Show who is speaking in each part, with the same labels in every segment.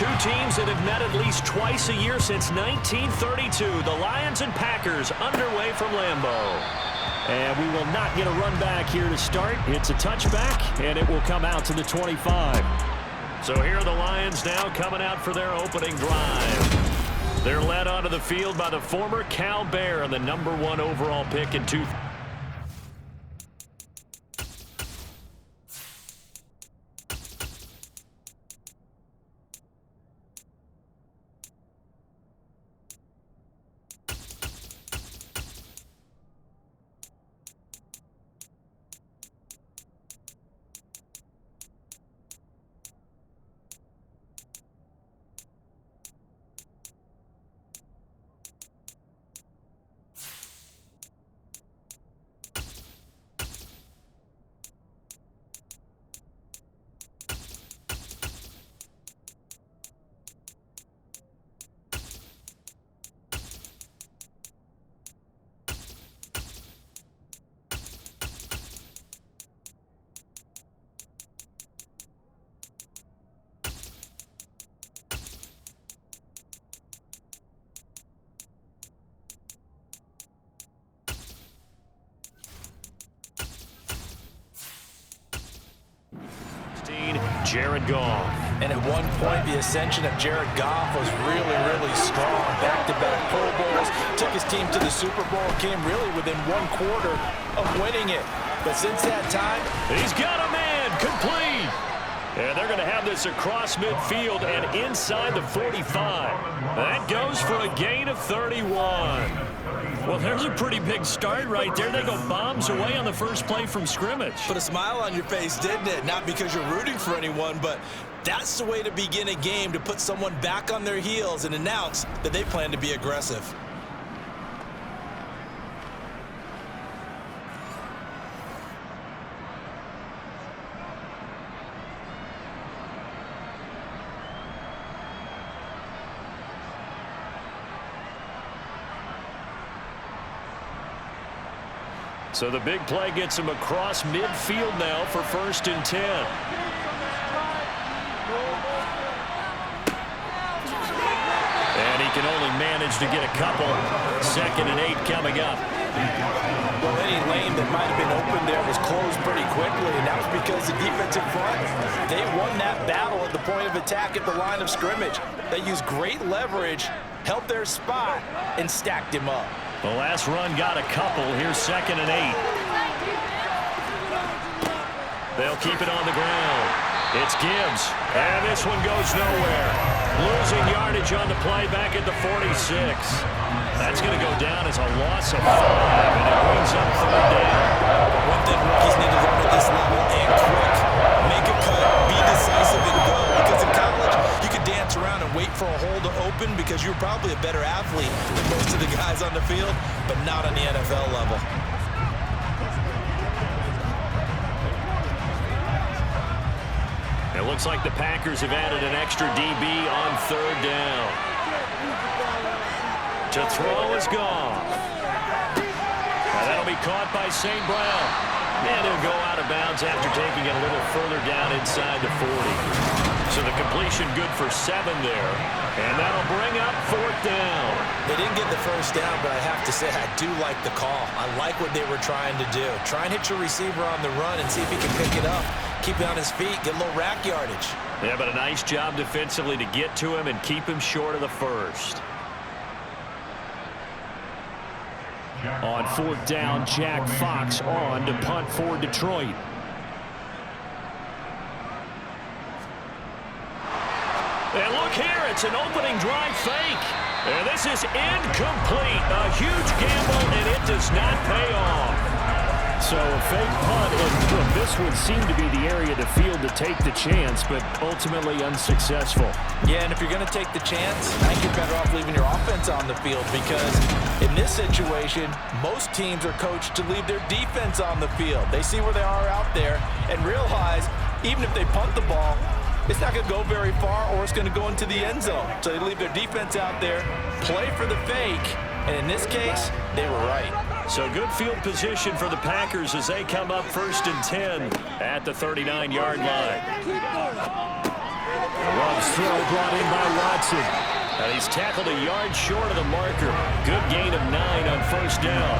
Speaker 1: Two teams that have met at least twice a year since 1932. The Lions and Packers underway from Lambeau. And we will not get a run back here to start. It's a touchback, and it will come out to the 25. So here are the Lions now coming out for their opening drive. They're led onto the field by the former Cal Bear and the #1 overall pick in 2000. Jared Goff.
Speaker 2: And at one point, the ascension of Jared Goff was really, really strong. Back-to-back Pro Bowls, took his team to the Super Bowl, came really within one quarter of winning it. But since that time,
Speaker 1: he's got a man, complete. And they're going to have this across midfield and inside the 45. That goes for a gain of 31. Well, there's a pretty big start right there. They go bombs away on the first play from scrimmage.
Speaker 2: Put a smile on your face, didn't it? Not because you're rooting for anyone, but that's the way to begin a game, to put someone back on their heels and announce that they plan to be aggressive.
Speaker 1: So the big play gets him across midfield now for 1st and 10. And he can only manage to get a couple. 2nd and 8 coming up.
Speaker 2: Well, any lane that might have been open there was closed pretty quickly, and that was because the defensive front, they won that battle at the point of attack at the line of scrimmage. They used great leverage, held their spot, and stacked him up.
Speaker 1: The last run got a couple. Here's 2nd and 8. They'll keep it on the ground. It's Gibbs. And this one goes nowhere. Losing yardage on the play back at the 46. That's going to go down as a loss of 5, and it brings up 3rd down.
Speaker 2: One thing rookies need to learn at this level, and quick. Make a cut, be decisive, and go. Because in college, you could dance around and wait for a hole to open because you're probably a better athlete than most of the guys on the field, but not on the NFL level.
Speaker 1: It looks like the Packers have added an extra DB on 3rd down. To throw is Goff. Now that'll be caught by St. Brown. And he'll go out of bounds after taking it a little further down inside the 40. So the completion good for 7 there. And that'll bring up 4th down.
Speaker 2: They didn't get the 1st down, but I have to say I do like the call. I like what they were trying to do. Try and hit your receiver on the run and see if he can pick it up. Keep it on his feet, get a little rack yardage.
Speaker 1: Yeah, but a nice job defensively to get to him and keep him short of the 1st. On 4th down, Jack Fox on to punt for Detroit. And look here, it's an opening drive fake. And this is incomplete. A huge gamble, and it does not pay off. So a fake punt, and look, this would seem to be the area of the field to take the chance, but ultimately unsuccessful.
Speaker 2: Yeah, and if you're going to take the chance, I think you're better off leaving your offense on the field, because in this situation, most teams are coached to leave their defense on the field. They see where they are out there and realize even if they punt the ball, it's not going to go very far or it's going to go into the end zone. So they leave their defense out there, play for the fake, and in this case, they were right.
Speaker 1: So good field position for the Packers as they come up 1st and 10 at the 39-yard line. Love's throw brought in by Watson. And he's tackled a yard short of the marker. Good gain of 9 on first down.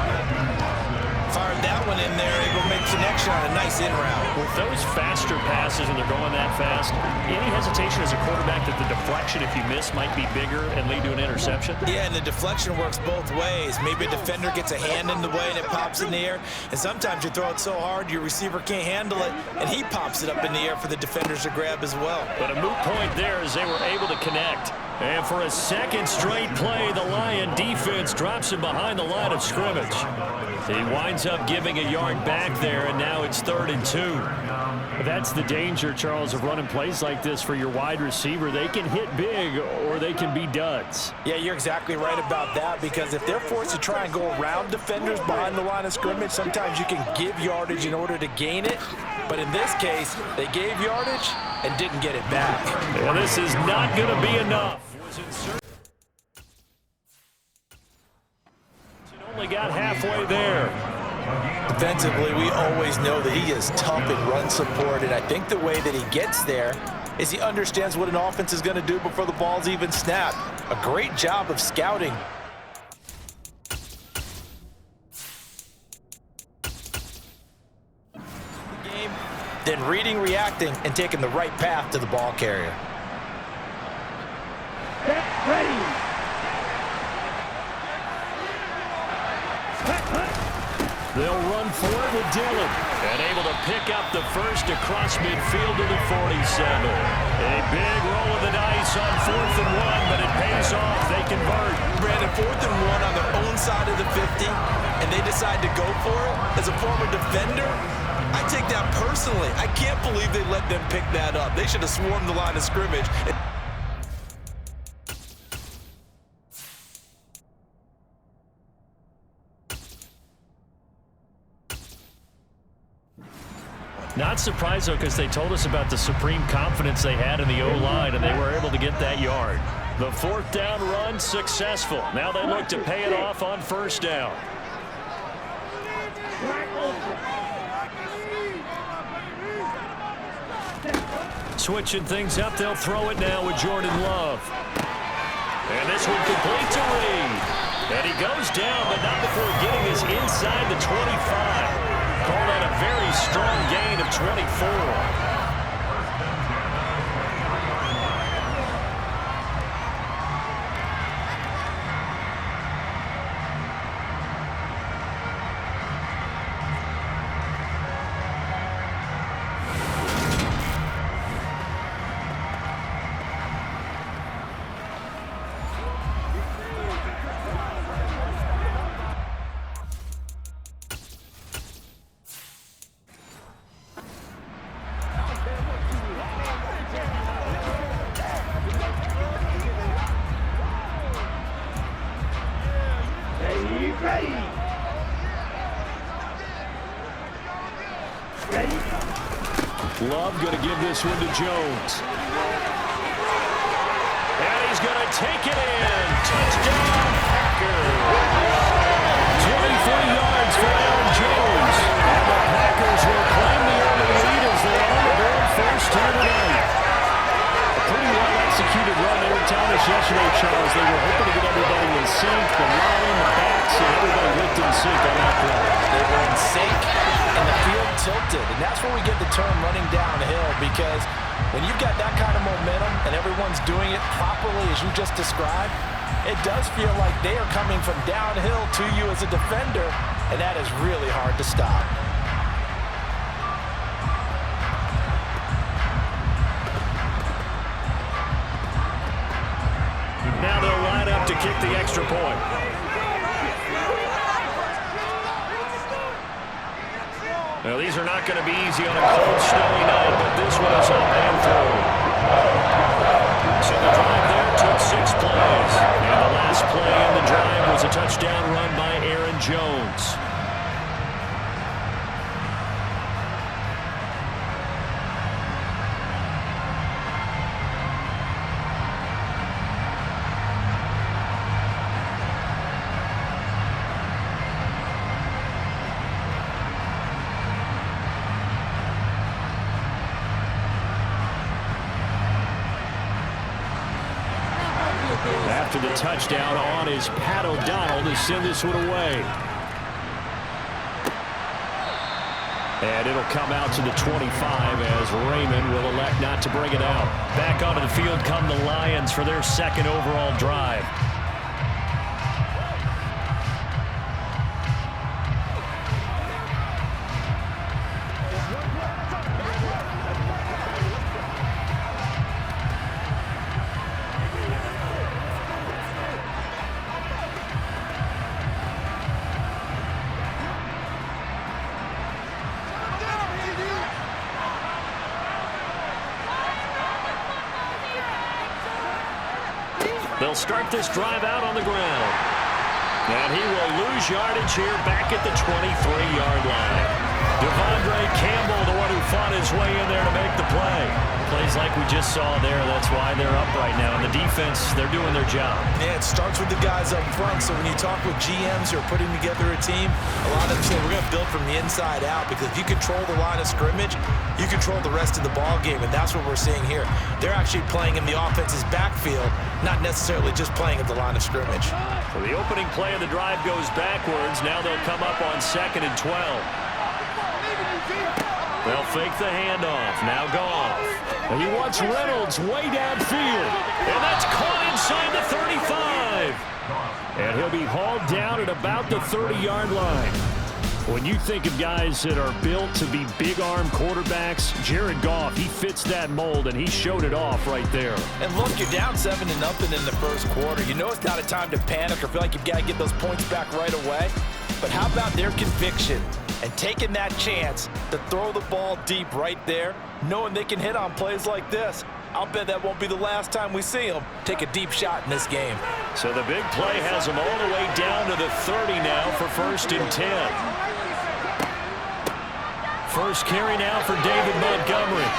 Speaker 2: Fired that one in there, able to make connection on a nice in route.
Speaker 1: With those faster passes and they're going that fast, any hesitation as a quarterback that the deflection, if you miss, might be bigger and lead to an interception?
Speaker 2: Yeah, and the deflection works both ways. Maybe a defender gets a hand in the way and it pops in the air, and sometimes you throw it so hard your receiver can't handle it, and he pops it up in the air for the defenders to grab as well.
Speaker 1: But a moot point there as they were able to connect. And for a second straight play, the Lion defense drops him behind the line of scrimmage. He winds up giving a yard back there, and now it's 3rd and 2. That's the danger, Charles, of running plays like this for your wide receiver. They can hit big or they can be duds.
Speaker 2: Yeah, you're exactly right about that, because if they're forced to try and go around defenders behind the line of scrimmage, sometimes you can give yardage in order to gain it. But in this case, they gave yardage and didn't get it back.
Speaker 1: Well, this is not going to be enough. Only got halfway there.
Speaker 2: Defensively, we always know that he is tough in run support, and I think the way that he gets there is he understands what an offense is going to do before the ball's even snapped. A great job of scouting. Then reading, reacting, and taking the right path to the ball carrier.
Speaker 3: Get ready.
Speaker 1: They'll run for it with Dillon. And able to pick up the first across midfield to the 47. A big roll of the dice on 4th and 1, but it pays off. They convert.
Speaker 2: Brandon, 4th and 1 on their own side of the 50, and they decide to go for it. As a former defender, I take that personally. I can't believe they let them pick that up. They should have swarmed the line of scrimmage.
Speaker 1: Not surprised, though, because they told us about the supreme confidence they had in the O-line, and they were able to get that yard. The 4th down run successful. Now they look to pay it off on 1st down. Switching things up, they'll throw it now with Jordan Love. And this one complete to Reed. And he goes down, but not before getting us inside the 25. Call that a very strong gain of 24. Love going to give this one to Jones. And he's going to take it in. Touchdown, Packers. 23 yards for Aaron Jones. And the Packers will claim the early lead as they're on the board first here tonight. A pretty well-executed run there at Thomas yesterday, Charles. They were hoping to get everybody in sync, the line, the backs, and everybody licked in sync on that play.
Speaker 2: They were in sync, and the field tilted, and that's where we get the term running downhill, because when you've got that kind of momentum and everyone's doing it properly as you just described, it does feel like they are coming from downhill to you as a defender, and that is really hard to stop.
Speaker 1: Now they'll line up to kick the extra point. Now, these are not going to be easy on a cold, snowy night, but this one is up and through. So the drive there took 6 plays. And the last play in the drive was a touchdown run by Aaron Jones. after the touchdown on is Pat O'Donnell to send this one away. And it'll come out to the 25 as Raymond will elect not to bring it out. Back onto the field come the Lions for their second overall drive. They'll start this drive out on the ground. And he will lose yardage here back at the 23-yard line. Devondre Campbell, the one who fought his way in there to make the play. Plays like we just saw there. That's why they're up right now. And the defense, they're doing their job.
Speaker 2: Yeah, it starts with the guys up front. So when you talk with GMs who are putting together a team, a lot of them say we're going to build from the inside out, because if you control the line of scrimmage, you control the rest of the ball game, and that's what we're seeing here. They're actually playing in the offense's backfield, not necessarily just playing at the line of scrimmage.
Speaker 1: So the opening play of the drive goes backwards. Now they'll come up on 2nd and 12. They'll fake the handoff. Now Goff. And he wants Reynolds way downfield. And that's caught inside the 35. And he'll be hauled down at about the 30-yard line. When you think of guys that are built to be big-arm quarterbacks, Jared Goff, he fits that mold, and he showed it off right there.
Speaker 2: And look, you're down 7-0 in the first quarter. You know it's not a time to panic or feel like you've got to get those points back right away. But how about their conviction and taking that chance to throw the ball deep right there, knowing they can hit on plays like this? I'll bet that won't be the last time we see them take a deep shot in this game.
Speaker 1: So the big play has them all the way down to the 30 now for 1st and 10. First carry now for David Montgomery.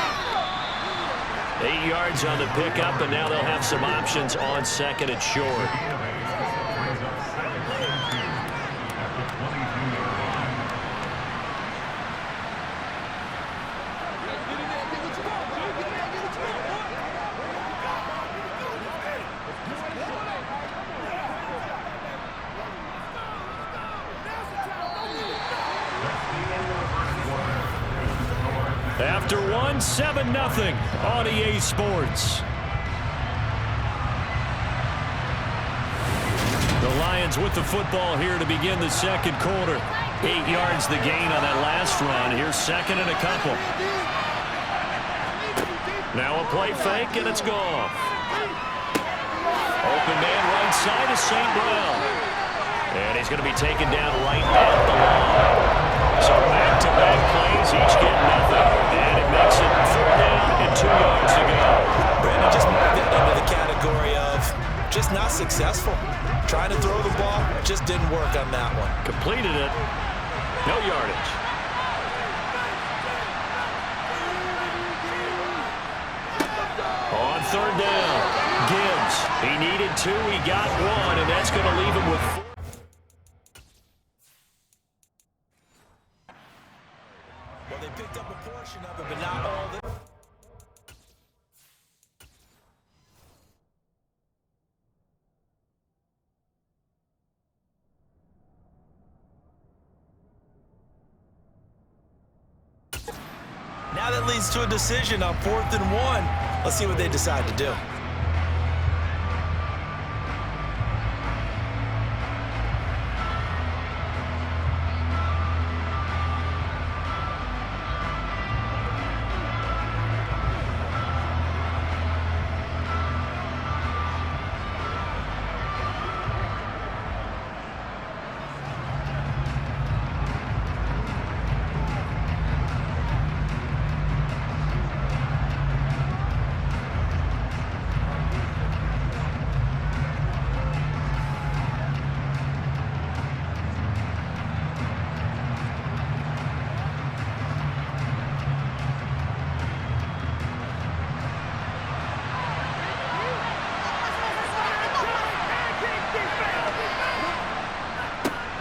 Speaker 1: 8 yards on the pickup, and now they'll have some options on 2nd and short. After one, 7-0 on EA Sports. The Lions with the football here to begin the second quarter. 8 yards the gain on that last run. Here's 2nd and a couple. Now a play fake, and it's Goff. Open man right side is St. Brown. And he's going to be taken down right at the line. So back-to-back plays, each get nothing. And it makes it 4th down and 2 yards to go.
Speaker 2: Brandon just moved that into the category of just not successful. Trying to throw the ball, just didn't work on that one.
Speaker 1: Completed it. No yardage. On 3rd down, Gibbs. He needed 2, he got 1, and that's going to leave him with 4.
Speaker 2: Well, they picked up a portion of it, but not all of it. Now that leads to a decision on 4th and 1. Let's see what they decide to do.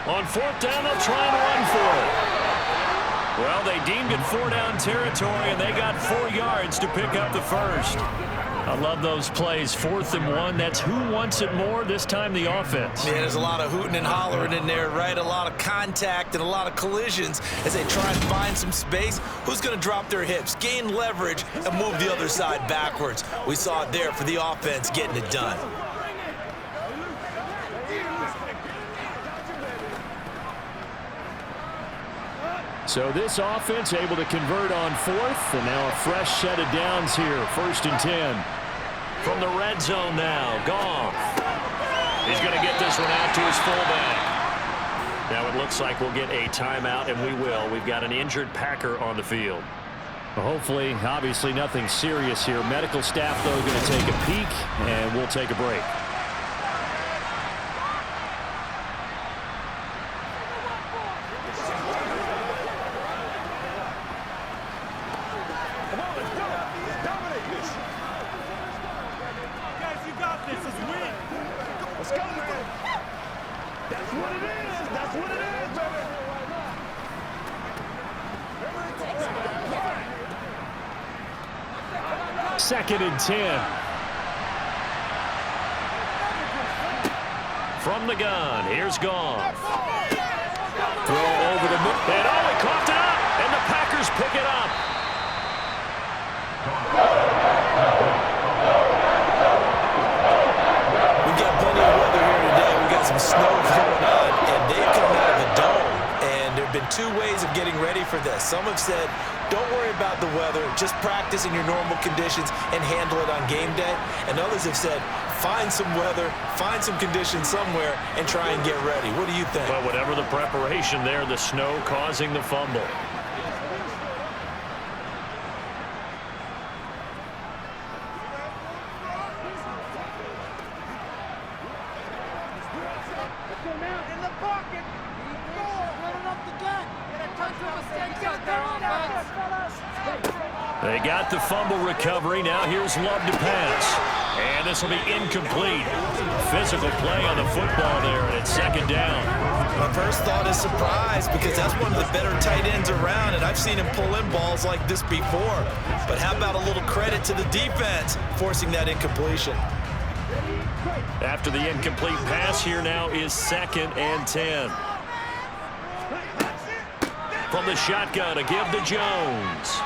Speaker 1: On 4th down, they'll try and run for it. Well, they deemed it 4-down territory, and they got 4 yards to pick up the first. I love those plays. 4th and 1. That's who wants it more. This time the offense.
Speaker 2: Yeah, there's a lot of hooting and hollering in there, right? A lot of contact and a lot of collisions as they try and find some space. Who's going to drop their hips, gain leverage, and move the other side backwards? We saw it there for the offense getting it done.
Speaker 1: So this offense able to convert on 4th, and now a fresh set of downs here. 1st and 10. From the red zone now, Goff. He's going to get this one out to his fullback. Now it looks like we'll get a timeout, and we will. We've got an injured Packer on the field. Well, hopefully, obviously nothing serious here. Medical staff, though, going to take a peek, and we'll take a break. Second and 10. From the gun, here's Goff. Throw over the middle, and he coughed it up, and the Packers pick it up.
Speaker 2: We've got plenty of weather here today. We've got some snow going on, and they've come out of the dome. And there have been 2 ways of getting ready for this. Some have said, don't worry about the weather, just practice in your normal conditions and handle it on game day. And others have said, find some weather, find some conditions somewhere, and try and get ready. What do you think?
Speaker 1: Well, whatever the preparation there, the snow causing the fumble. They got the fumble recovery. Now here's Love to pass. And this will be incomplete. Physical play on the football there, and it's 2nd down.
Speaker 2: My first thought is surprise, because that's one of the better tight ends around, and I've seen him pull in balls like this before. But how about a little credit to the defense forcing that incompletion?
Speaker 1: After the incomplete pass, here now is 2nd and 10. From the shotgun, a give to Jones.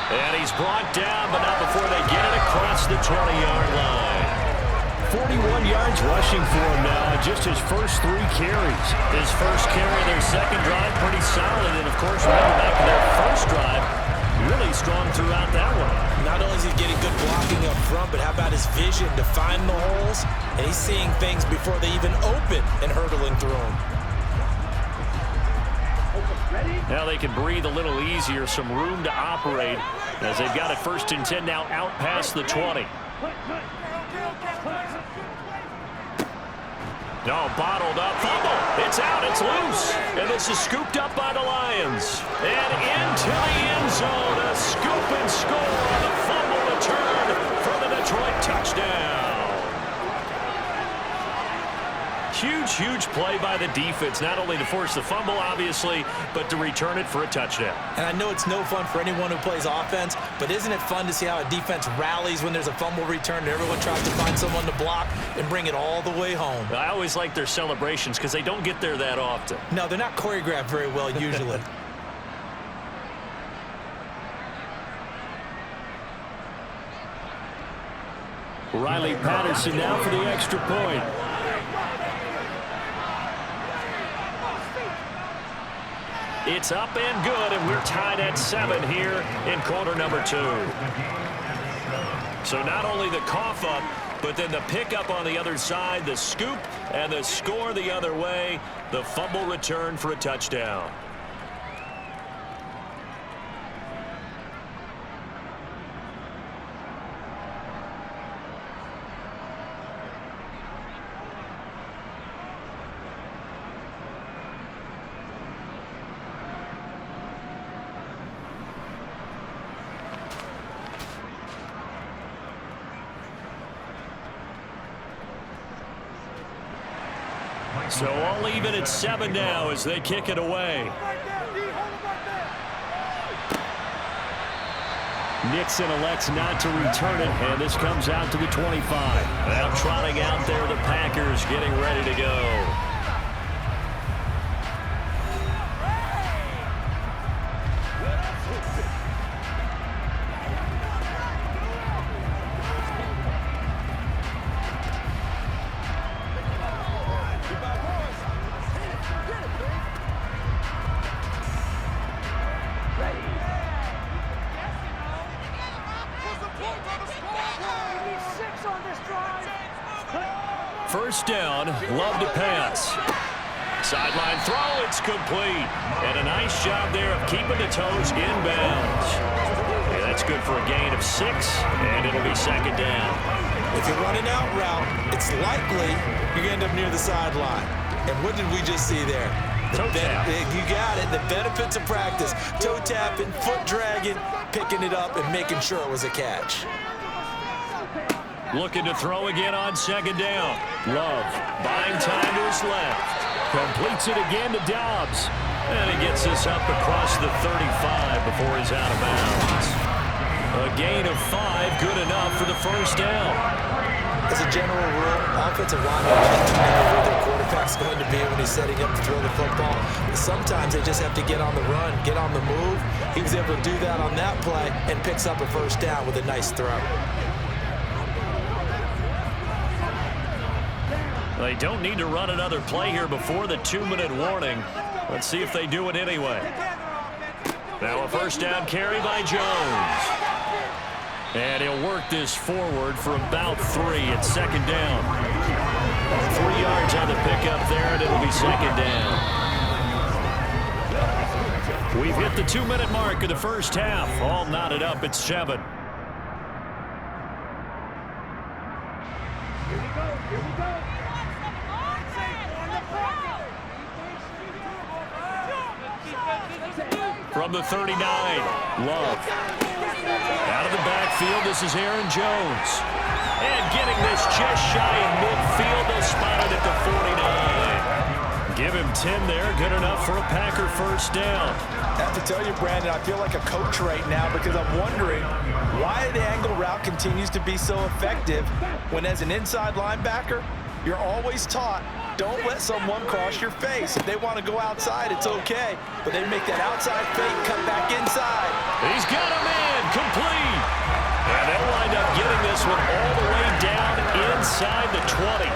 Speaker 1: And he's brought down, but not before they get it across the 20-yard line. 41 yards rushing for him now, just his first 3 carries. His first carry, their second drive, pretty solid. And, of course, remember back to their first drive, really strong throughout that one.
Speaker 2: Not only is he getting good blocking up front, but how about his vision to find the holes? And he's seeing things before they even open and hurdling through them.
Speaker 1: Now they can breathe a little easier, some room to operate as they've got it 1st and 10 now out past the 20. No, bottled up, fumble. It's out, it's loose. And this is scooped up by the Lions. And into the end zone, a scoop and score on the fumble return for the Detroit touchdown. Huge, huge play by the defense, not only to force the fumble, obviously, but to return it for a touchdown.
Speaker 2: And I know it's no fun for anyone who plays offense, but isn't it fun to see how a defense rallies when there's a fumble return and everyone tries to find someone to block and bring it all the way home?
Speaker 1: I always like their celebrations because they don't get there that often.
Speaker 2: No, they're not choreographed very well usually.
Speaker 1: Riley Patterson now for the extra point. It's up and good, and we're tied at 7 here in quarter number 2. So not only the cough up, but then the pickup on the other side, the scoop, and the score the other way, the fumble return for a touchdown. So all even at 7 now as they kick it away. Nixon elects not to return it, and this comes out to the 25. Now trotting out there, the Packers getting ready to go. First down, Love to pass. Sideline throw, it's complete. And a nice job there of keeping the toes inbounds. Yeah, that's good for a gain of 6, and it'll be second down.
Speaker 2: If you're running out route, it's likely you're going to end up near the sideline. And what did we just see there?
Speaker 1: Toe tap.
Speaker 2: You got it. The benefits of practice. Toe tapping, foot dragging, picking it up, and making sure it was a catch.
Speaker 1: Looking to throw again on second down. Love buying time to his left. Completes it again to Dobbs. And he gets this up across the 35 before he's out of bounds. A gain of 5, good enough for the first down.
Speaker 2: As a general rule, offensive linemen like to know where their quarterback's going to be when he's setting up to throw the football. But sometimes they just have to get on the run, get on the move. He was able to do that on that play and picks up a first down with a nice throw.
Speaker 1: They don't need to run another play here before the 2-minute warning. Let's see if they do it anyway. Now a first down carry by Jones. And he'll work this forward for about 3 at second down. 3 yards on the pickup there, and it'll be second down. We've hit the 2-minute mark of the first half. All knotted up at 7.
Speaker 3: Here we go. Here we go.
Speaker 1: From the 39, Love. Out of the backfield, this is Aaron Jones. And getting this just shy of midfield, they'll spot it at the 49. Give him 10 there, good enough for a Packer first down.
Speaker 2: I have to tell you, Brandon, I feel like a coach right now because I'm wondering why the angle route continues to be so effective when as an inside linebacker, you're always taught, don't let someone cross your face. If they want to go outside, it's okay. But they make that outside fake, cut back inside.
Speaker 1: He's got a man, complete. And they'll wind up getting this one all the way down inside the 20.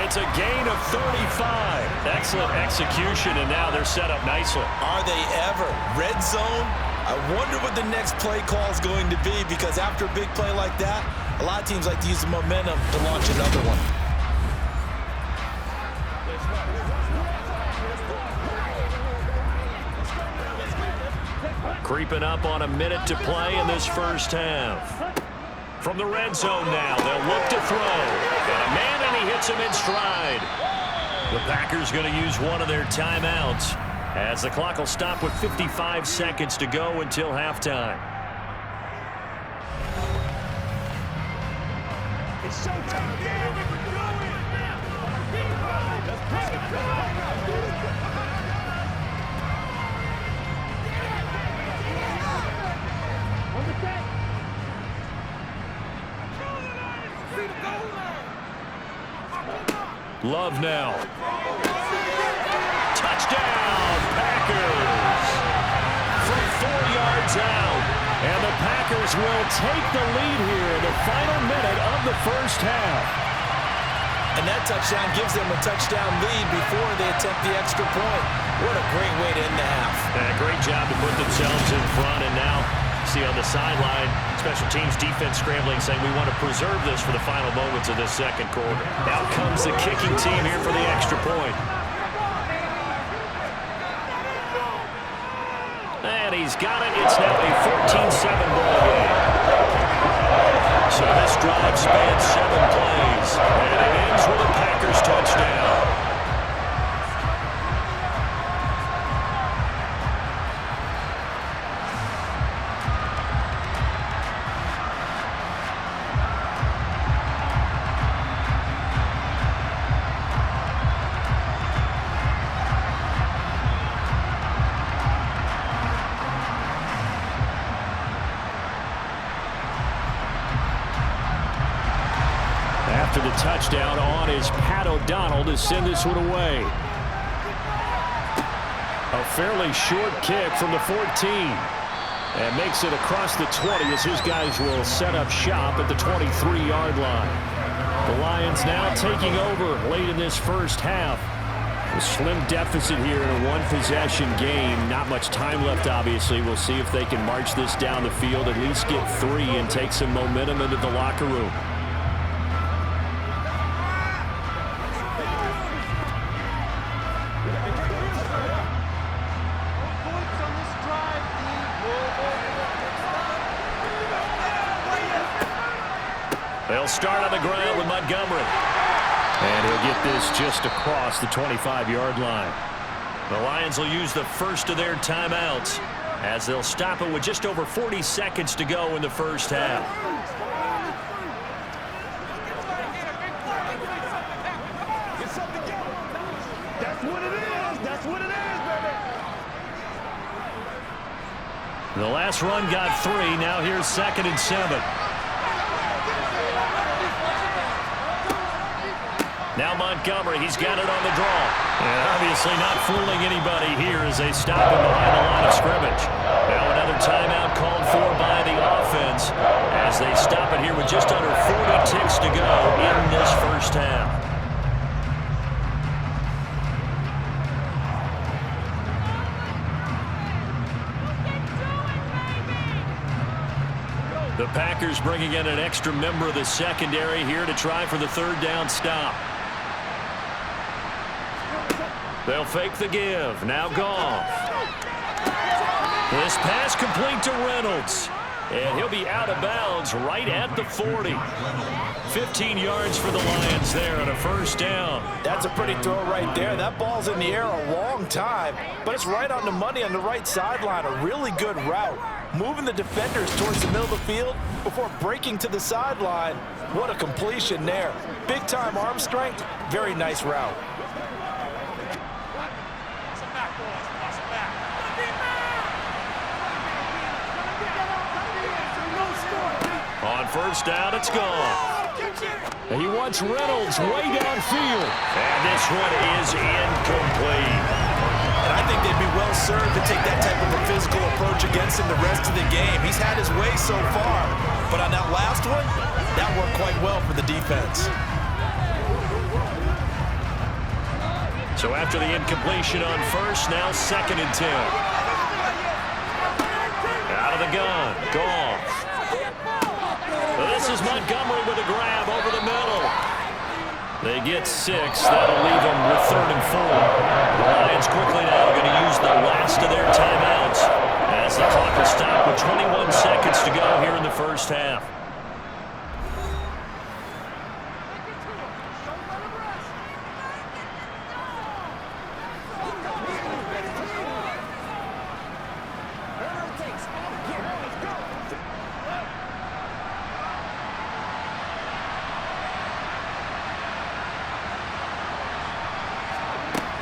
Speaker 1: It's a gain of 35. Excellent execution, and now they're set up nicely.
Speaker 2: Are they ever? Red zone? I wonder what the next play call is going to be because after a big play like that, a lot of teams like to use the momentum to launch another one.
Speaker 1: Creeping up on a minute to play in this first half. From the red zone now, they'll look to throw. Got a man, and he hits him in stride. The Packers going to use one of their timeouts as the clock will stop with 55 seconds to go until halftime.
Speaker 3: It's showtime. Yeah, we can do it.
Speaker 1: Love now. Touchdown, Packers. From 4 yards out. And the Packers will take the lead here in the final minute of the first half.
Speaker 2: And that touchdown gives them a touchdown lead before they attempt the extra point. What a great way to end the half.
Speaker 1: And a great job to put themselves in front. And now, see on the sideline, special teams defense scrambling, saying we want to preserve this for the final moments of this second quarter. Out comes the kicking team here for the extra point. And he's got it. It's now a 14-7 ball game. So this drive spans 7 plays. And it ends with a Packers touchdown. after the touchdown on is Pat O'Donnell to send this one away. A fairly short kick from the 14. And makes it across the 20 as his guys will set up shop at the 23-yard line. The Lions now taking over late in this first half. A slim deficit here in a one-possession game. Not much time left, obviously. We'll see if they can march this down the field, at least get 3, and take some momentum into the locker room. They'll start on the ground with Montgomery. And he'll get this just across the 25-yard line. The Lions will use the first of their timeouts as they'll stop it with just over 40 seconds to go in the first half.
Speaker 3: That's what it is. That's what it is, baby.
Speaker 1: The last run got 3. Now here's 2nd and 7. Now Montgomery, he's got it on the draw. And obviously not fooling anybody here as they stop him behind the line of scrimmage. Now another timeout called for by the offense as they stop it here with just under 40 ticks to go in this first half. The Packers bringing in an extra member of the secondary here to try for the 3rd down stop. They'll fake the give. Now Goff. This pass complete to Reynolds. And he'll be out of bounds right at the 40. 15 yards for the Lions there on a 1st down.
Speaker 2: That's a pretty throw right there. That ball's in the air a long time, but it's right on the money on the right sideline. A really good route. Moving the defenders towards the middle of the field before breaking to the sideline. What a completion there. Big-time arm strength. Very nice route.
Speaker 1: On 1st down, it's gone. He wants Reynolds way downfield. And this one is incomplete.
Speaker 2: And I think they'd be well served to take that type of a physical approach against him the rest of the game. He's had his way so far. But on that last one, that worked quite well for the defense.
Speaker 1: So after the incompletion on 1st, now 2nd and 10. Out of the gun. Goff. This is Montgomery with a grab over the middle. They get 6. That'll leave them with 3rd and 4. The Lions quickly now going to use the last of their timeouts as the clock will stop with 21 seconds to go here in the first half.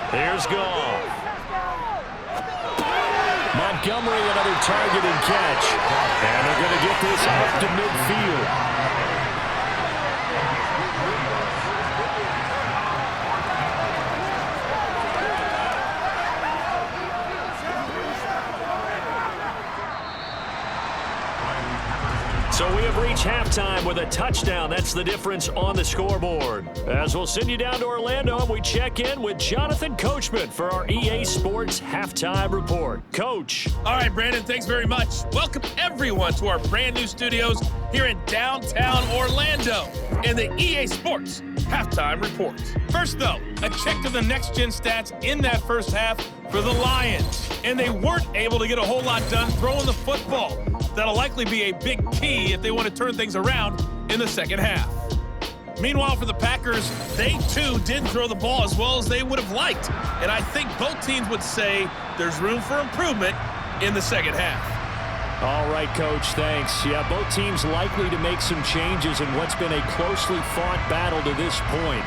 Speaker 1: Here's Goff. Montgomery, another target and catch. And they're going to get this up to midfield. So we have reached halftime with a touchdown. That's the difference on the scoreboard. As we'll send you down to Orlando, and we check in with Jonathan Coachman for our EA Sports Halftime Report. Coach.
Speaker 4: All right, Brandon, thanks very much. Welcome, everyone, to our brand new studios here in downtown Orlando in the EA Sports Halftime Report. First, though, a check to the next-gen stats in that first half for the Lions. And they weren't able to get a whole lot done throwing the football. That'll likely be a big key if they want to turn things around in the second half. Meanwhile, for the Packers, they too didn't throw the ball as well as they would have liked. And I think both teams would say there's room for improvement in the second half.
Speaker 1: All right, Coach, thanks. Yeah, both teams likely to make some changes in what's been a closely fought battle to this point.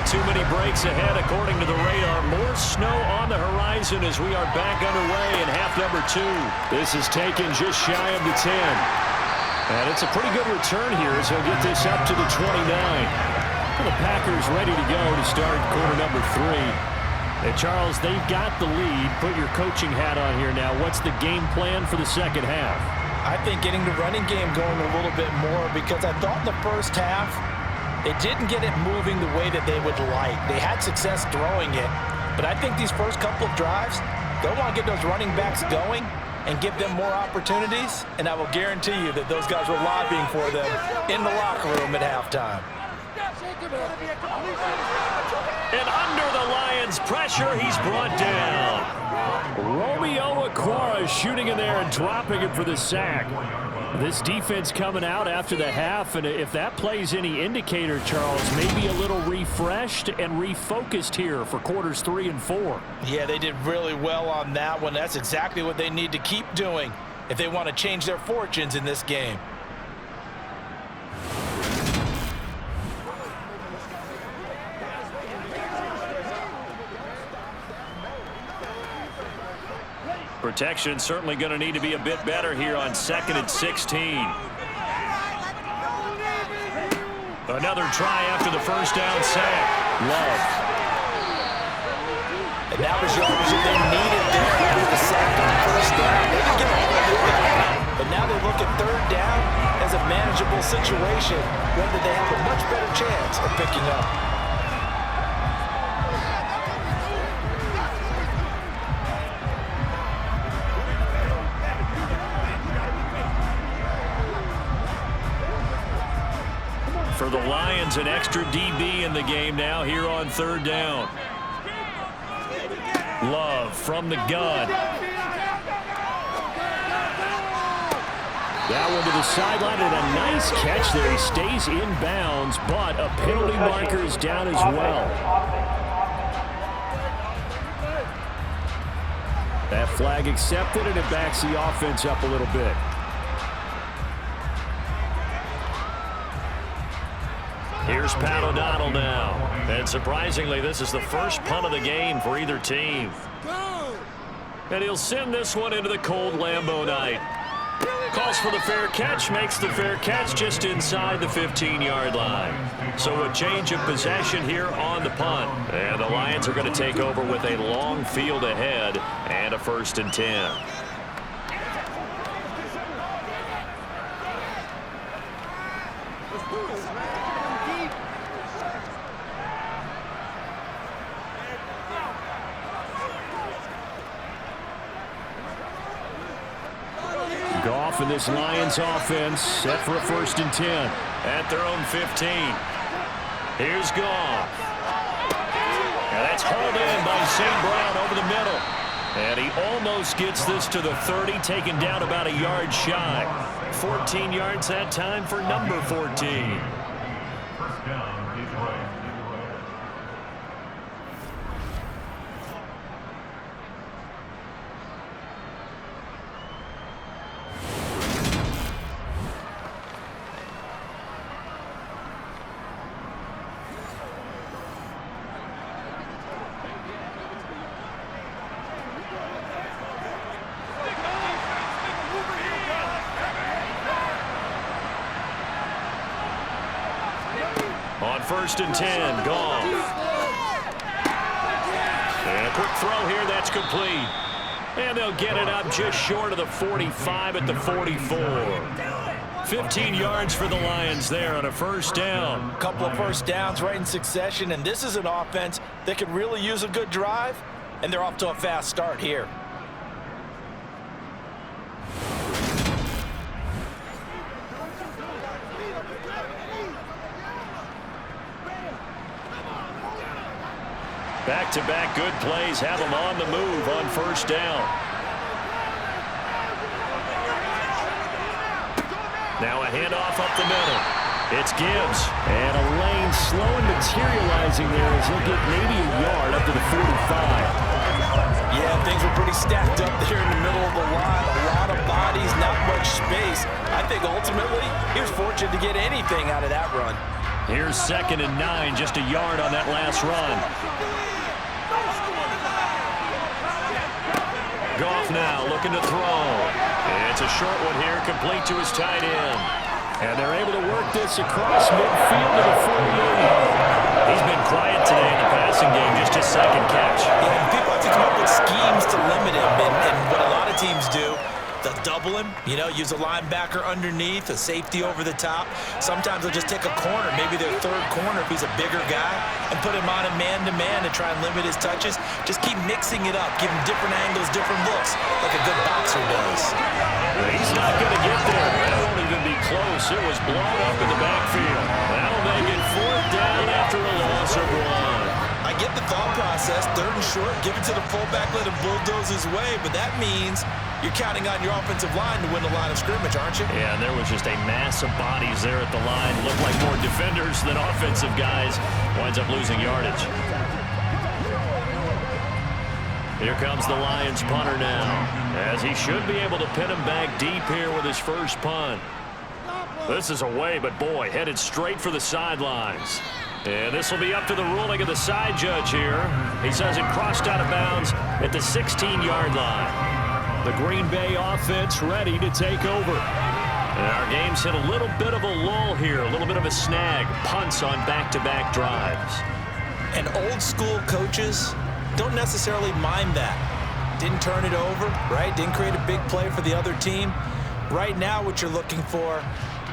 Speaker 1: too many breaks ahead according to the radar. More snow on the horizon as we are back underway in half number 2. This is taken just shy of the 10. And it's a pretty good return here as he'll get this up to the 29. Well, the Packers ready to go to start quarter number 3. And Charles, they've got the lead. Put your coaching hat on here now. What's the game plan for the second half?
Speaker 2: I think getting the running game going a little bit more, because I thought in the first half they didn't get it moving the way that they would like. They had success throwing it, but I think these first couple of drives, they'll want to get those running backs going and give them more opportunities, and I will guarantee you that those guys were lobbying for them in the locker room at halftime.
Speaker 1: And under the Lions' pressure, he's brought down. Romeo Okwara shooting in there and dropping it for the sack. This defense coming out after the half, and if that plays any indicator, Charles, maybe a little refreshed and refocused here for quarters 3 and 4.
Speaker 2: Yeah, they did really well on that one. That's exactly what they need to keep doing if they want to change their fortunes in this game.
Speaker 1: Protection certainly going to need to be a bit better here on 2nd and 16. Another try after the first down sack. Love.
Speaker 2: And that was yardage that they needed there after the sack on the first down. They didn't get all of it back. But now they look at 3rd down as a manageable situation, one that they have a much better chance of picking up.
Speaker 1: For the Lions, an extra DB in the game now here on 3rd down. Love from the gun. That one to the sideline, and a nice catch there. He stays in bounds, but a penalty marker is down as well. That flag accepted, and it backs the offense up a little bit. Here's Pat O'Donnell now. And surprisingly, this is the first punt of the game for either team. And he'll send this one into the cold Lambeau night. Calls for the fair catch, makes the fair catch just inside the 15-yard line. So a change of possession here on the punt. And the Lions are going to take over with a long field ahead and a 1st and 10. Goff and this Lions offense set for a 1st and 10 at their own 15. Here's Goff. And that's hauled in by St. Brown over the middle. And he almost gets this to the 30, taken down about a yard shy. 14 yards that time for number 14. On 1st and 10, Goff. And a quick throw here, that's complete. And they'll get it up just short of the 45 at the 44. 15 yards for the Lions there on a 1st down.
Speaker 2: A couple of 1st downs right in succession, and this is an offense that could really use a good drive, and they're off to a fast start here.
Speaker 1: Back-to-back good plays have them on the move on 1st down. Now a handoff up the middle. It's Gibbs. And a lane slow and materializing there as he'll get maybe a yard up to the 45.
Speaker 2: Yeah, things were pretty stacked up there in the middle of the line. A lot of bodies, not much space. I think ultimately he was fortunate to get anything out of that run.
Speaker 1: Here's 2nd and 9, just a yard on that last run. Goff now looking to throw. It's a short one here, complete to his tight end. And they're able to work this across midfield to the 48. He's been quiet today in the passing game, just his 2nd catch.
Speaker 2: Yeah, people have to come up with schemes to limit him, and what a lot of teams do, they'll double him, use a linebacker underneath, a safety over the top. Sometimes they'll just take a corner, maybe their 3rd corner if he's a bigger guy, and put him on a man-to-man to try and limit his touches. Just keep mixing it up, give him different angles, different looks, like a good boxer does.
Speaker 1: He's not going to get there. That won't even be close. It was blown up in the backfield. That'll make it 4th down after a loss of 1.
Speaker 2: I get the thought process, 3rd and short, give it to the fullback, let him bulldoze his way, but that means you're counting on your offensive line to win the line of scrimmage, aren't you?
Speaker 1: Yeah, and there was just a mass of bodies there at the line. Looked like more defenders than offensive guys. Winds up losing yardage. Here comes the Lions punter now, as he should be able to pin him back deep here with his first punt. This is away, but boy, headed straight for the sidelines. And this will be up to the ruling of the side judge here. He says it crossed out of bounds at the 16-yard line. The Green Bay offense ready to take over. And our game's hit a little bit of a lull here, a little bit of a snag. Punts on back-to-back drives.
Speaker 2: And old-school coaches don't necessarily mind that. Didn't turn it over, right? Didn't create a big play for the other team. Right now what you're looking for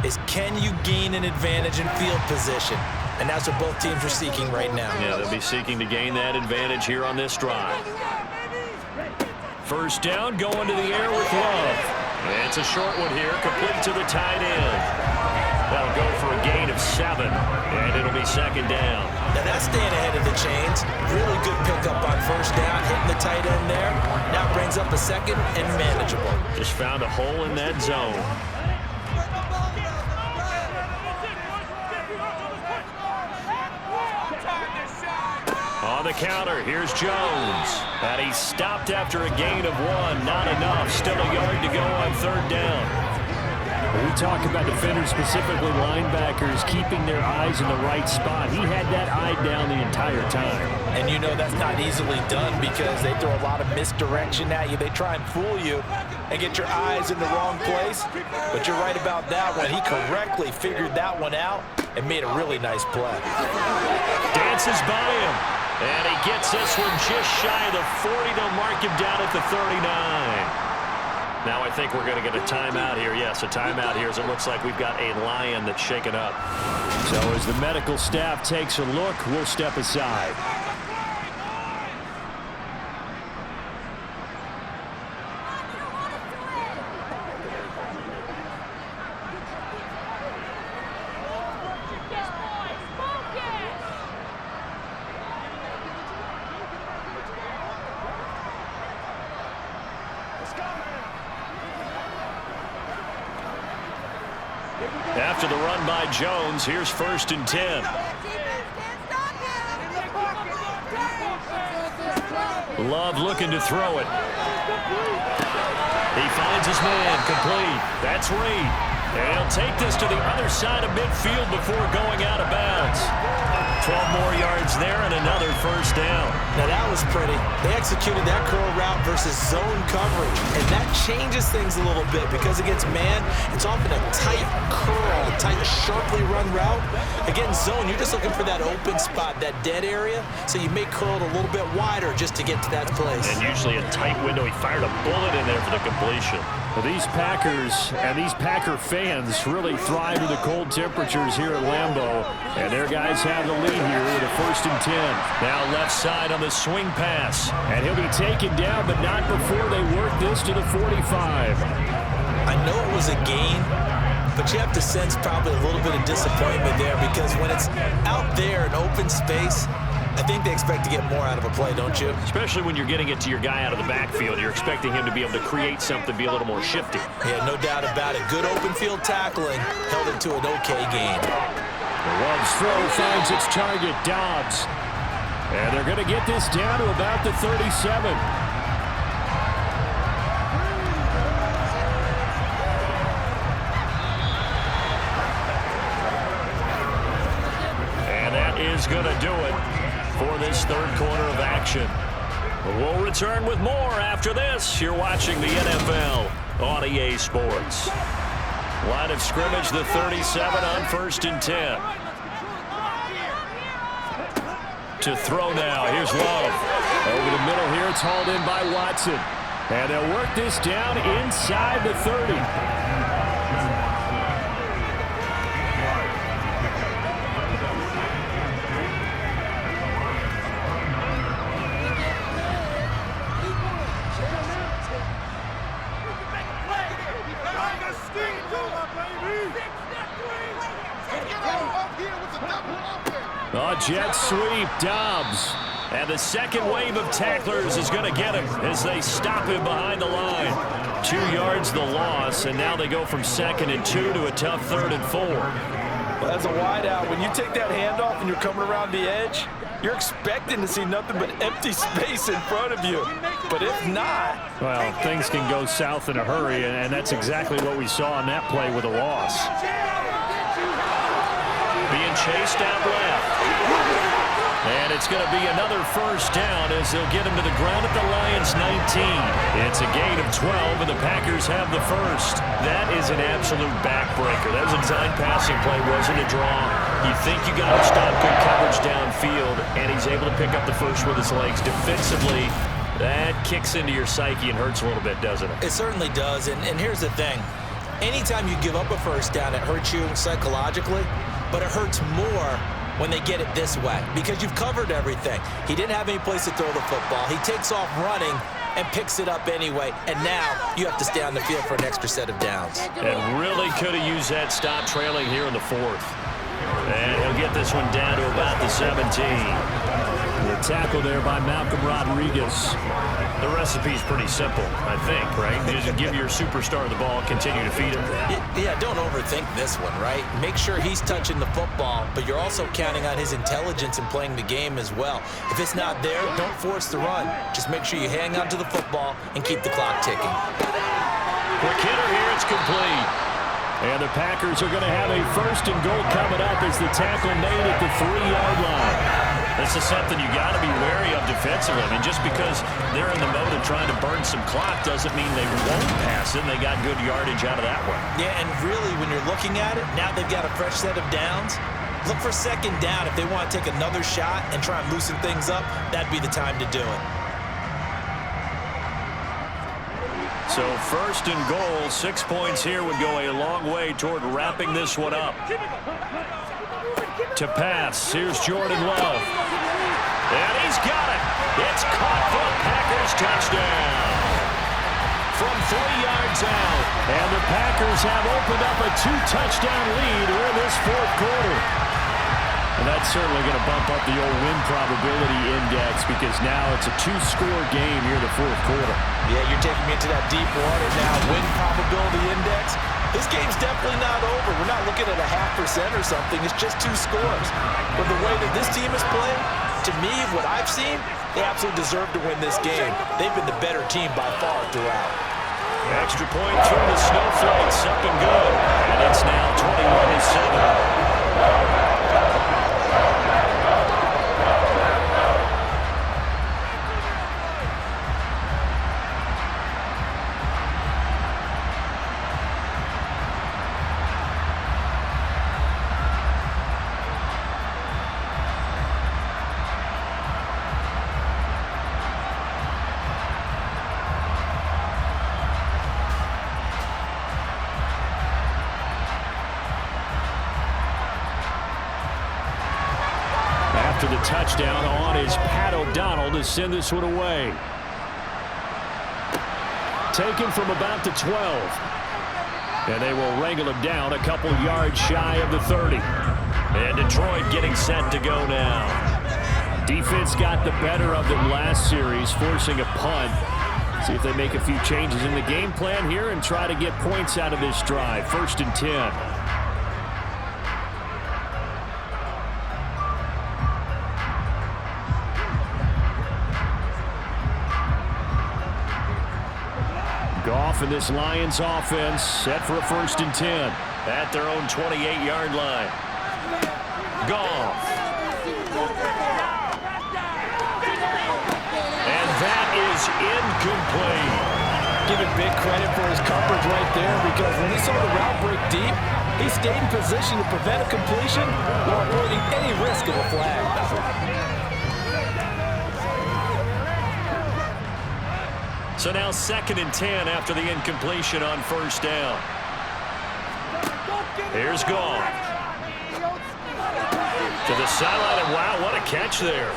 Speaker 2: is, can you gain an advantage in field position? And that's what both teams are seeking right now.
Speaker 1: Yeah, they'll be seeking to gain that advantage here on this drive. First down, going to the air with Love. It's a short one here, complete to the tight end. That'll go for a gain of 7, and it'll be 2nd down.
Speaker 2: Now that's staying ahead of the chains. Really good pickup on first down, hitting the tight end there. Now brings up a 2nd and manageable.
Speaker 1: Just found a hole in that zone. On the counter, here's Jones. And he's stopped after a gain of 1. Not enough. Still a yard to go on 3rd down. We talk about defenders, specifically linebackers, keeping their eyes in the right spot. He had that eye down the entire time.
Speaker 2: And that's not easily done because they throw a lot of misdirection at you. They try and fool you and get your eyes in the wrong place. But you're right about that one. He correctly figured that one out and made a really nice play.
Speaker 1: Dances by him. And he gets this one just shy of the 40. They'll mark him down at the 39. Now I think we're going to get a timeout here. Yes, a timeout here as it looks like we've got a Lion that's shaken up. So as the medical staff takes a look, we'll step aside. After the run by Jones, here's 1st and 10. Love looking to throw it. He finds his man, complete. That's Reed. And he'll take this to the other side of midfield before going out of bounds. 12 more yards there and another 1st down.
Speaker 2: Now that was pretty. They executed that curl route versus zone coverage. And that changes things a little bit because against man, it's often a tight curl, tight, sharply run route. Against zone, you're just looking for that open spot, that dead area. So you may curl it a little bit wider just to get to that place.
Speaker 1: And usually a tight window. He fired a bullet in there for the completion. Well, these Packers and these Packer fans really thrive in the cold temperatures here at Lambeau. And their guys have the lead here with a 1st and 10. Now left side on the swing pass. And he'll be taken down, but not before they work this to the 45.
Speaker 2: I know it was a gain, but you have to sense probably a little bit of disappointment there because when it's out there in open space, I think they expect to get more out of a play, don't you?
Speaker 1: Especially when you're getting it to your guy out of the backfield. You're expecting him to be able to create something, be a little more shifty.
Speaker 2: Yeah, no doubt about it. Good open field tackling held it to an okay gain.
Speaker 1: Love's throw finds its target, Dobbs. And they're going to get this down to about the 37. going to do it for this third quarter of action. We'll return with more after this. You're watching the NFL on EA Sports. Line of scrimmage, the 37 on 1st and 10. To throw now. Here's Love. Over the middle here, it's hauled in by Watson. And they'll work this down inside the 30. Jet sweep, Dobbs. And the second wave of tacklers is going to get him as they stop him behind the line. 2 yards the loss, and now they go from 2nd and 2 to a tough 3rd and 4.
Speaker 2: Well, as a wideout, when you take that handoff and you're coming around the edge, you're expecting to see nothing but empty space in front of you. But if not...
Speaker 1: Well, things can go south in a hurry, and that's exactly what we saw on that play with a loss. Being chased out left. And it's going to be another first down as they'll get him to the ground at the Lions' 19. It's a gain of 12, and the Packers have the first. That is an absolute backbreaker. That was a design passing play, wasn't a draw. You think you got to stop good coverage downfield, and he's able to pick up the first with his legs. Defensively, that kicks into your psyche and hurts a little bit, doesn't it?
Speaker 2: It certainly does, and here's the thing. Anytime you give up a first down, it hurts you psychologically, but it hurts more when they get it this way, because you've covered everything. He didn't have any place to throw the football. He takes off running and picks it up anyway, and now you have to stay on the field for an extra set of downs.
Speaker 1: And really could have used that stop trailing here in the 4th. And he'll get this one down to about the 17. The tackle there by Malcolm Rodriguez. The recipe's pretty simple, I think, right? You just give your superstar the ball, continue to feed him.
Speaker 2: Yeah, don't overthink this one, right? Make sure he's touching the football, but you're also counting on his intelligence in playing the game as well. If it's not there, don't force the run. Just make sure you hang on to the football and keep the clock ticking.
Speaker 1: Quick hitter here, it's complete. And the Packers are going to have a 1st and goal coming up as the tackle made at the 3-yard line. This is something you got to be wary of defensively. I mean, just because they're in the mode of trying to burn some clock doesn't mean they won't pass it. They got good yardage out of that one.
Speaker 2: Yeah, and really, when you're looking at it, now they've got a fresh set of downs. Look for 2nd down. If they want to take another shot and try and loosen things up, that'd be the time to do it.
Speaker 1: So 1st and goal, 6 points here would go a long way toward wrapping this one up. To pass, here's Jordan Love. And he's got it. It's caught for a Packers touchdown. From 3 yards out. And the Packers have opened up a 2-touchdown lead here in this 4th quarter. And that's certainly going to bump up the old win probability index because now it's a 2-score game here in the 4th quarter.
Speaker 2: Yeah, you're taking me into that deep water now. Win probability index. This game's definitely not over. We're not looking at a 0.5% or something. It's just 2 scores. But the way that this team is playing, to me, what I've seen, they absolutely deserve to win this game. They've been the better team by far throughout.
Speaker 1: Extra point through the Snowflakes, up and good. And it's now 21-7. After the touchdown on is Pat O'Donnell to send this one away. Taken from about the 12. And they will wrangle him down a couple yards shy of the 30. And Detroit getting set to go now. Defense got the better of them last series, forcing a punt. See if they make a few changes in the game plan here and try to get points out of this drive. 1st and 10. Goff and this Lions offense set for a 1st and 10 at their own 28-yard line. Goff. incomplete.
Speaker 2: Give him big credit for his coverage right there, because when he saw the route break deep, he stayed in position to prevent a completion while avoiding any risk of a flag.
Speaker 1: So now 2nd and 10 after the incompletion on first down. Here's Goff. To the sideline, and wow, what a catch there.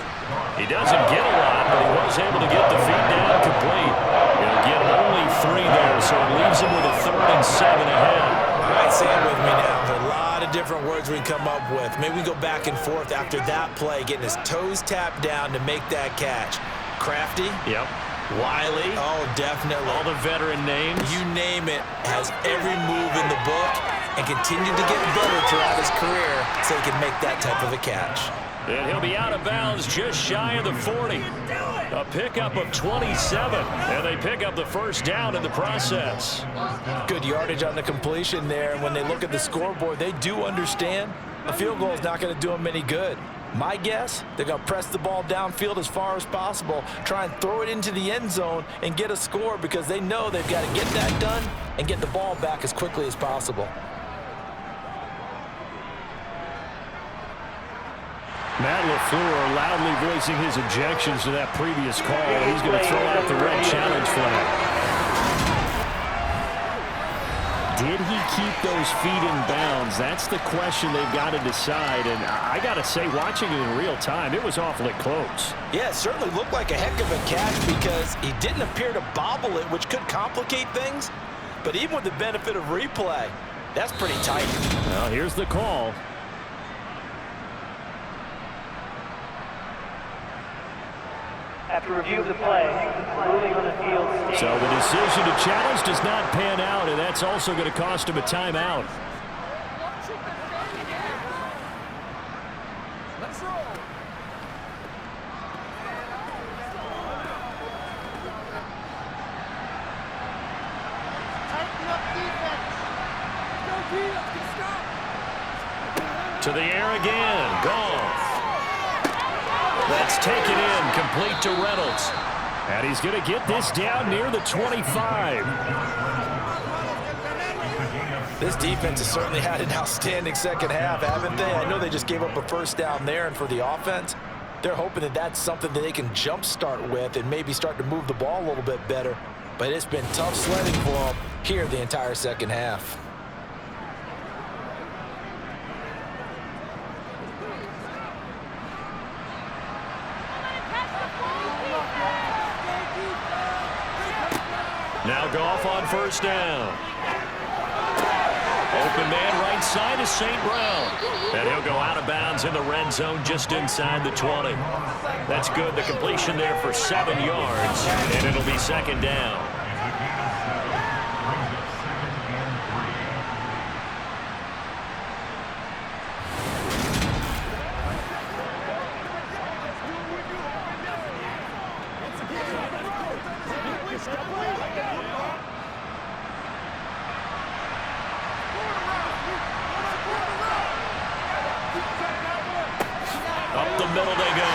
Speaker 1: He doesn't get a lot, but he was able to get the feed down complete. He'll get only 3 there, so it leaves him with a 3rd and 7 ahead.
Speaker 2: All right, say it with me now. There's a lot of different words we can come up with. Maybe we go back and forth after that play, getting his toes tapped down to make that catch. Crafty?
Speaker 1: Yep.
Speaker 2: Wiley? Oh, definitely.
Speaker 1: All the veteran names.
Speaker 2: You name it. Has every move in the book and continued to get better throughout his career so he can make that type of a catch.
Speaker 1: And he'll be out of bounds just shy of the 40. A pickup of 27, and they pick up the first down in the process.
Speaker 2: Good yardage on the completion there. When they look at the scoreboard, they do understand a field goal is not going to do them any good. My guess, they're going to press the ball downfield as far as possible, try and throw it into the end zone and get a score, because they know they've got to get that done and get the ball back as quickly as possible.
Speaker 1: Matt LaFleur loudly voicing his objections to that previous call. He's going to throw out the red challenge flag. Did he keep those feet in bounds? That's the question they've got to decide. And I got to say, watching it in real time, it was awfully close.
Speaker 2: Yeah, it certainly looked like a heck of a catch, because he didn't appear to bobble it, which could complicate things. But even with the benefit of replay, that's pretty tight.
Speaker 1: Well, here's the call.
Speaker 5: After review of the play, ruling on the field stands.
Speaker 1: So the decision to challenge does not pan out, and that's also going to cost him a timeout.
Speaker 3: Let's roll. Tighten up defense. Go defense. Get stopped.
Speaker 1: To the air again. Goff. That's taken in, complete to Reynolds. And he's going to get this down near the 25.
Speaker 2: This defense has certainly had an outstanding second half, haven't they? I know they just gave up a first down there, and for the offense, they're hoping that that's something that they can jumpstart with and maybe start to move the ball a little bit better. But it's been tough sledding for them here the entire second half.
Speaker 1: Now Goff on first down. Open man right side is St. Brown. And he'll go out of bounds in the red zone just inside the 20. That's good. The completion there for 7 yards. And it'll be second down. Middle they go.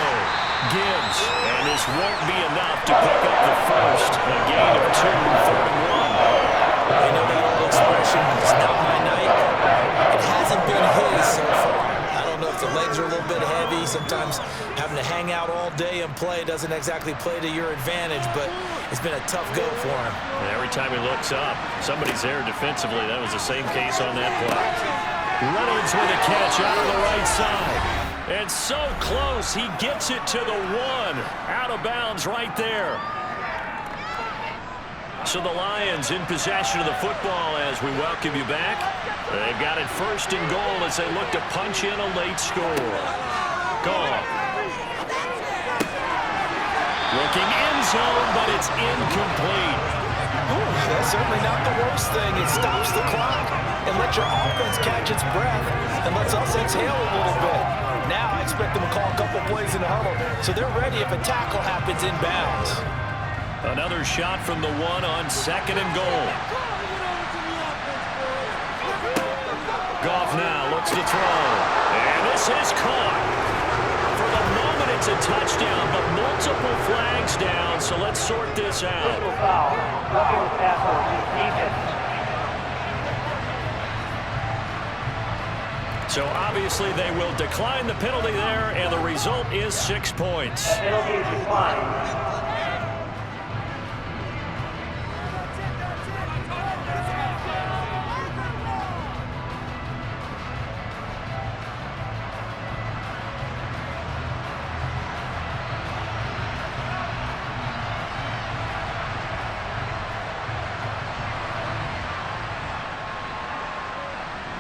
Speaker 1: Gibbs, and this won't be enough to pick up the first. A gain of 2, 3rd and 1.
Speaker 2: I know that old expression, it's not my night. It hasn't been his so far. I don't know if the legs are a little bit heavy. Sometimes having to hang out all day and play doesn't exactly play to your advantage, but it's been a tough go for him.
Speaker 1: And every time he looks up, somebody's there defensively. That was the same case on that play. Reynolds with a catch out of the right side. And so close, he gets it to the 1. Out of bounds right there. So the Lions in possession of the football as we welcome you back. They've got it 1st and goal as they look to punch in a late score. Goff. Looking end zone, but it's incomplete.
Speaker 2: Ooh, that's certainly not the worst thing. It stops the clock and lets your offense catch its breath and lets us exhale a little bit. Now I expect them to call a couple plays in the huddle, so they're ready if a tackle happens inbounds.
Speaker 1: Another shot from the 1 on 2nd and goal. Goff now looks to throw. And this is caught. For the moment, it It's a touchdown, but multiple flags down, so let's sort this out.
Speaker 5: Personal foul. Roughing the passer. Defense.
Speaker 1: So obviously they will decline the penalty there, and the result is 6 points.
Speaker 5: That penalty is declined.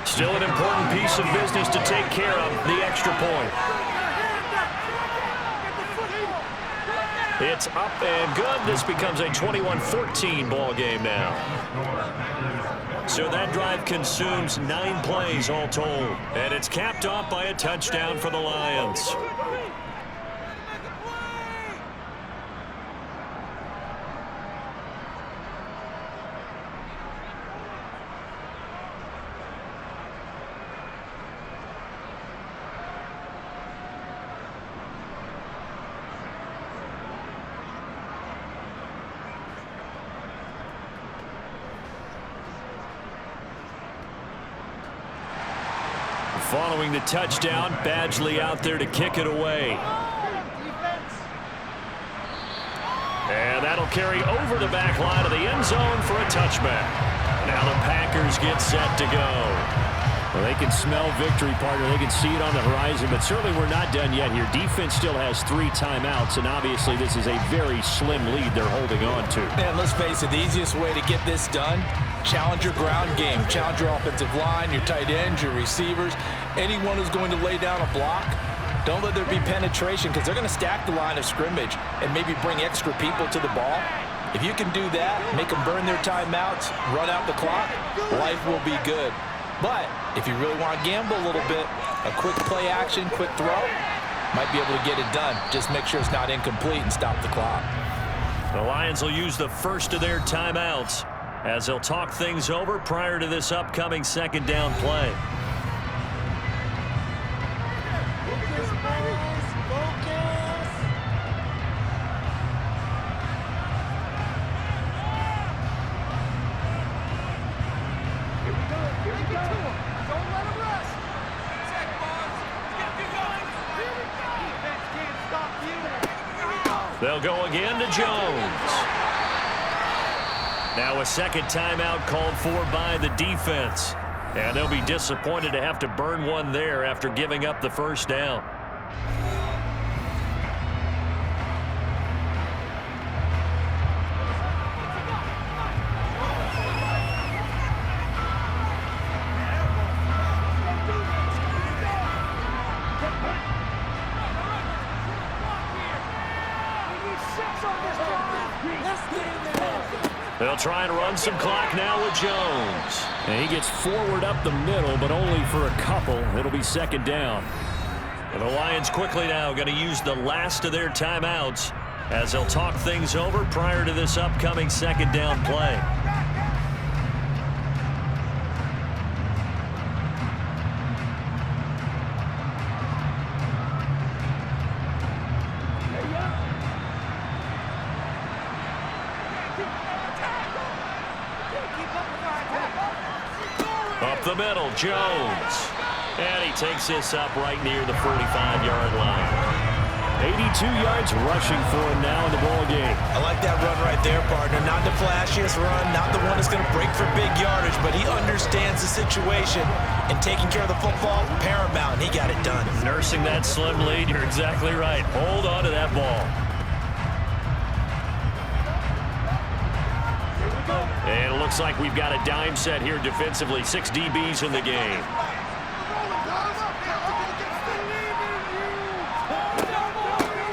Speaker 1: Still an important piece of business to take care of, the extra point. It's up and good. This becomes a 21-14 ball game now. So that drive consumes 9 plays all told, and it's capped off by a touchdown for the Lions. Following the touchdown, Badgley out there to kick it away. And that'll carry over the back line of the end zone for a touchback. Now the Packers get set to go. Well, they can smell victory, partner. They can see it on the horizon, but certainly we're not done yet here. Defense still has 3 timeouts, and obviously this is a very slim lead they're holding on to.
Speaker 2: And let's face it, the easiest way to get this done, challenge your ground game. Challenge your offensive line, your tight ends, your receivers. Anyone who's going to lay down a block, don't let there be penetration because they're going to stack the line of scrimmage and maybe bring extra people to the ball. If you can do that, make them burn their timeouts, run out the clock, life will be good. But if you really want to gamble a little bit, a quick play action, quick throw, might be able to get it done. Just make sure it's not incomplete and stop the clock.
Speaker 1: The Lions will use the first of their timeouts as they'll talk things over prior to this upcoming second down play. They'll go again to Jones. Now a second timeout called for by the defense. And they'll be disappointed to have to burn one there after giving up the first down. They'll try and run some clock now with Jones. And he gets forward up the middle, but only for a couple. It'll be second down. And the Lions quickly now going to use the last of their timeouts as they'll talk things over prior to this upcoming second down play. Up the middle, Jones. And he takes this up right near the 45-yard line. 82 yards rushing for him now in the ball game.
Speaker 2: I like that run right there, partner. Not the flashiest run, not the one that's going to break for big yardage, but he understands the situation, and taking care of the football, paramount, and he got it done.
Speaker 1: Nursing that slim lead, you're exactly right. Hold on to that ball. And it looks like we've got a dime set here defensively. 6 DBs in the game.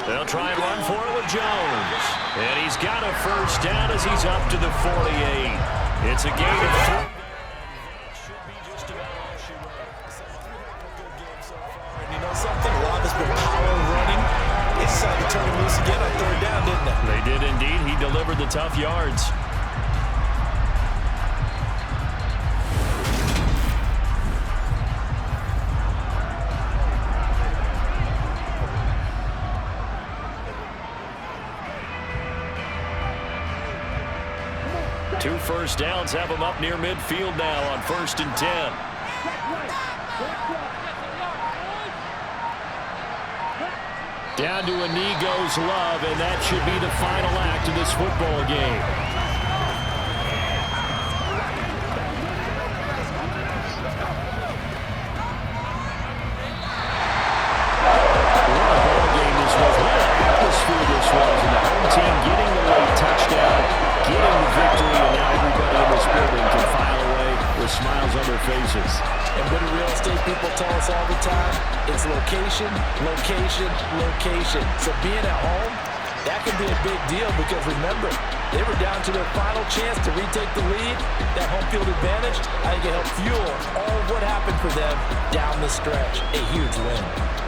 Speaker 1: They'll try and run for it with Jones. And he's got a first down as he's up to the 48. It's a gain of 3. Should be just about all she wrote.
Speaker 2: And you know something? A lot of this been power running. They decided to turn him loose again on third down, didn't they?
Speaker 1: They did indeed. He delivered the tough yards. 2 first downs have them up near midfield now on 1st and 10. Down to a knee goes Love, and that should be the final act of this football game. What a ball game this was. What an atmosphere this was. And the home team getting the late touchdown, getting the victory, and now everybody in this building can file away with smiles on their faces.
Speaker 2: And what do real estate people tell us all the time? It's location, location, location. So being at home, that can be a big deal because remember, they were down to their final chance to retake the lead. That home field advantage, I think it helped fuel all of what happened for them down the stretch. A huge win.